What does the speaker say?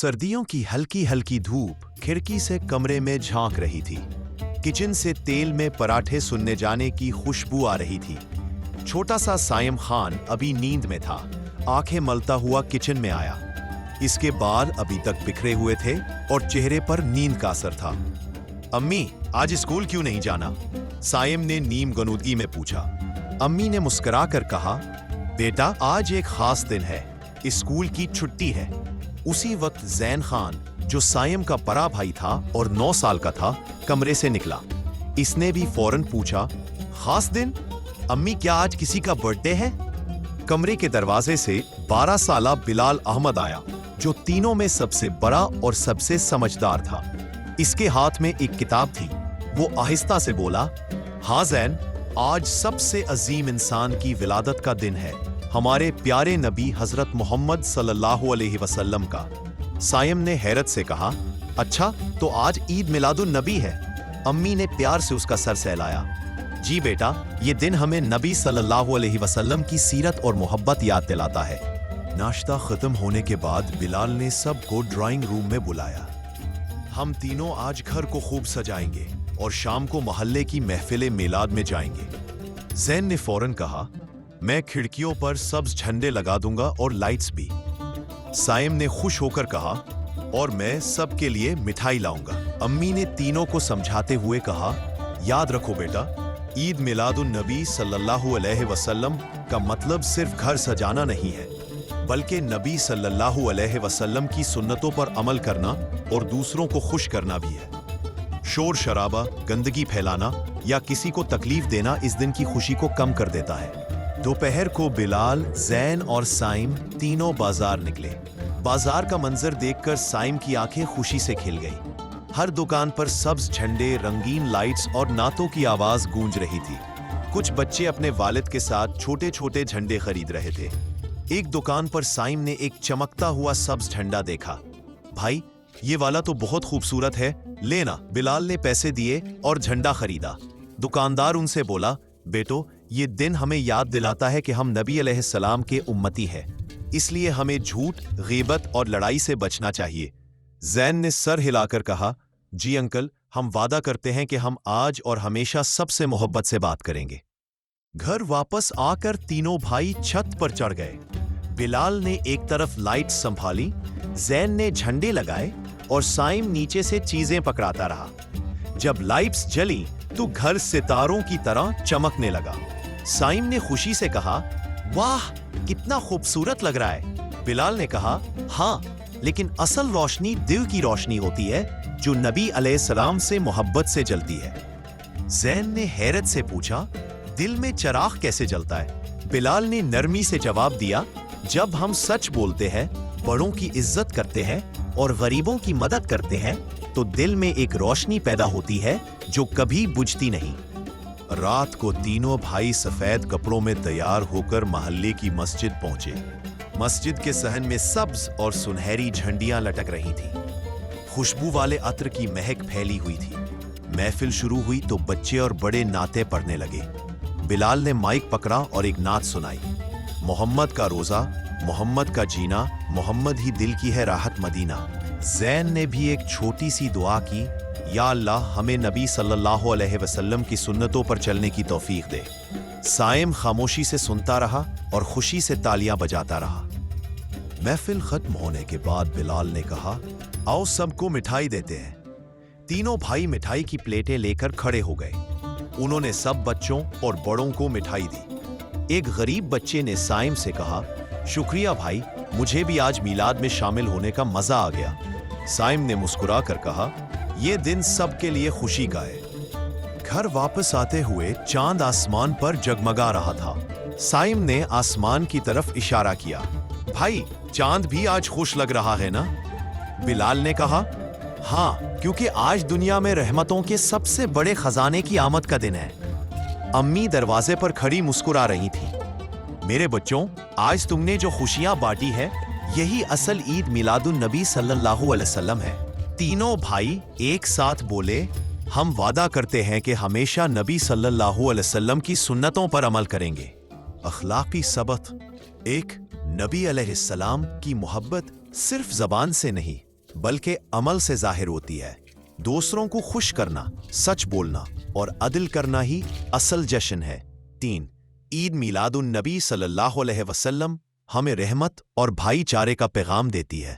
सर्दियों की हल्की हल्की धूप खिड़की से कमरे में झांक रही थी। किचन से तेल में पराठे सुनने जाने की खुशबू आ रही थी। छोटा सा सायम खान अभी नींद में था, आंखें मलता हुआ किचन में आया। इसके बाल अभी तक बिखरे हुए थे और चेहरे पर नींद का असर था। अम्मी, आज स्कूल क्यों नहीं जाना? सायम ने नीम गनूदगी में पूछा। अम्मी ने मुस्कुराकर कहा, बेटा आज एक खास दिन है, स्कूल की छुट्टी है। उसी वक्त जैन खान, जो सायम का बड़ा भाई था और 9 साल का था, कमरे से निकला। इसने भी फौरन पूछा, खास दिन? अम्मी, क्या आज किसी का बर्थडे है? कमरे के दरवाजे से 12 साला बिलाल अहमद आया, जो तीनों में सबसे बड़ा और सबसे समझदार था। इसके हाथ में एक किताब थी। वो आहिस्ता से बोला, हाँ जैन, आज सबसे अजीम इंसान की विलादत का दिन है, हमारे प्यारे नबी हजरत मोहम्मद सल्लल्लाहु अलैहि वसल्लम का। सायम ने हैरत से कहा, अच्छा तो आज ईद मिलादुन नबी है? अम्मी ने प्यार से उसका सर सहलाया। जी बेटा, ये दिन हमें नबी सल्लल्लाहु अलैहि वसल्लम की सीरत और मोहब्बत याद दिलाता है। नाश्ता खत्म होने के बाद बिलाल ने सबको ड्राइंग रूम में बुलाया। हम तीनों आज घर को खूब सजाएंगे और शाम को मोहल्ले की महफिले मिलाद में जाएंगे। जैन ने फौरन कहा, मैं खिड़कियों पर सब्ज झंडे लगा दूंगा और लाइट्स भी। सायम ने खुश होकर कहा, और मैं सबके लिए मिठाई लाऊंगा। अम्मी ने तीनों को समझाते हुए कहा, याद रखो बेटा, ईद मिलादुन नबी सल्लल्लाहु अलैहि वसल्लम का मतलब सिर्फ घर सजाना नहीं है, बल्कि नबी सल्लल्लाहु अलैहि वसल्लम की सुन्नतों पर अमल करना और दूसरों को खुश करना भी है। शोर शराबा, गंदगी फैलाना या किसी को तकलीफ देना इस दिन की खुशी को कम कर देता है। दोपहर को बिलाल, जैन और साइम तीनों बाजार निकले। बाजार का मंजर देखकर साइम की आंखें खुशी से खिल गई। हर दुकान पर सब्ज झंडे, रंगीन लाइट्स और नातों की आवाज गूंज रही थी। कुछ बच्चे अपने वालिद के साथ छोटे छोटे झंडे खरीद रहे थे। एक दुकान पर साइम ने एक चमकता हुआ सब्ज झंडा देखा। भाई, ये वाला तो बहुत खूबसूरत है, लेना। बिलाल ने पैसे दिए और झंडा खरीदा। दुकानदार उनसे बोला, बेटो, ये दिन हमें याद दिलाता है कि हम नबी अलैहिस्सलाम के उम्मती हैं, इसलिए हमें झूठ, गीबत और लड़ाई से बचना चाहिए। जैन ने सर हिलाकर कहा, जी अंकल, हम वादा करते हैं कि हम आज और हमेशा सबसे मोहब्बत से बात करेंगे। घर वापस आकर तीनों भाई छत पर चढ़ गए। बिलाल ने एक तरफ लाइट संभाली, जैन ने झंडे लगाए और साइम नीचे से चीजें पकड़ाता रहा। जब लाइट्स जली तो घर सितारों की तरह चमकने लगा। साइम ने खुशी से कहा, वाह, कितना खूबसूरत लग रहा है। बिलाल ने कहा, हाँ, लेकिन असल रोशनी दिल की रोशनी होती है, जो नबी अलैहिस्सलाम से मोहब्बत से जलती है। जैन ने हैरत से पूछा, दिल में चिराग कैसे जलता है? बिलाल ने नरमी से जवाब दिया, जब हम सच बोलते हैं, बड़ों की इज्जत करते हैं और गरीबों की मदद करते हैं, तो दिल में एक रोशनी पैदा होती है जो कभी बुझती नहीं। रात को तीनों भाई सफेद कपड़ों में तैयार होकर मोहल्ले की मस्जिद पहुंचे। मस्जिद के सहन में सब्ज और सुनहरी झंडियां लटक रही थीं। खुशबू वाले अत्र की महक फैली हुई थी। महफिल शुरू हुई तो बच्चे और बड़े नाते पढ़ने लगे। बिलाल ने माइक पकड़ा और एक नात सुनाई, मोहम्मद का रोजा, मोहम्मद का जीना, मोहम्मद ही दिल की है राहत मदीना। जैन ने भी एक छोटी सी दुआ की, या अल्लाह, हमें नबी सल्लल्लाहु अलैहि वसल्लम की सुन्नतों पर चलने की तौफीक दे। साइम खामोशी से सुनता रहा और खुशी से तालियां बजाता रहा। महफिल खत्म होने के बाद बिलाल ने कहा, आओ सबको मिठाई देते हैं। तीनों भाई मिठाई की प्लेटें लेकर खड़े हो गए। उन्होंने सब बच्चों और बड़ों को मिठाई दी। एक गरीब बच्चे ने साइम से कहा, शुक्रिया भाई, मुझे भी आज मीलाद में शामिल होने का मजा आ गया। साइम ने मुस्कुरा कर कहा, यह दिन सबके लिए खुशी का है। घर वापस आते हुए चांद आसमान पर जगमगा रहा था। साइम ने आसमान की तरफ इशारा किया, भाई, चांद भी आज खुश लग रहा है ना? बिलाल ने कहा, हाँ, क्योंकि आज दुनिया में रहमतों के सबसे बड़े खजाने की आमद का दिन है। अम्मी दरवाजे पर खड़ी मुस्कुरा रही थी। मेरे बच्चों, आज तुमने जो खुशियां बांटी है, यही असल ईद मिलादुन नबी सल्लल्लाहु अलैहि वसल्लम है। तीनों भाई एक साथ बोले, हम वादा करते हैं कि हमेशा नबी सल्लल्लाहु अलैहि वसल्लम की सुन्नतों पर अमल करेंगे। अखलाकी सबक, एक, नबी अलैहिस्सलाम की मोहब्बत सिर्फ जबान से नहीं بلکہ عمل سے ظاہر ہوتی ہے۔ دوسروں کو خوش کرنا، سچ بولنا اور عدل کرنا ہی اصل جشن ہے۔ 3۔ عید میلاد النبی صلی اللہ علیہ وسلم ہمیں رحمت اور بھائی چارے کا پیغام دیتی ہے۔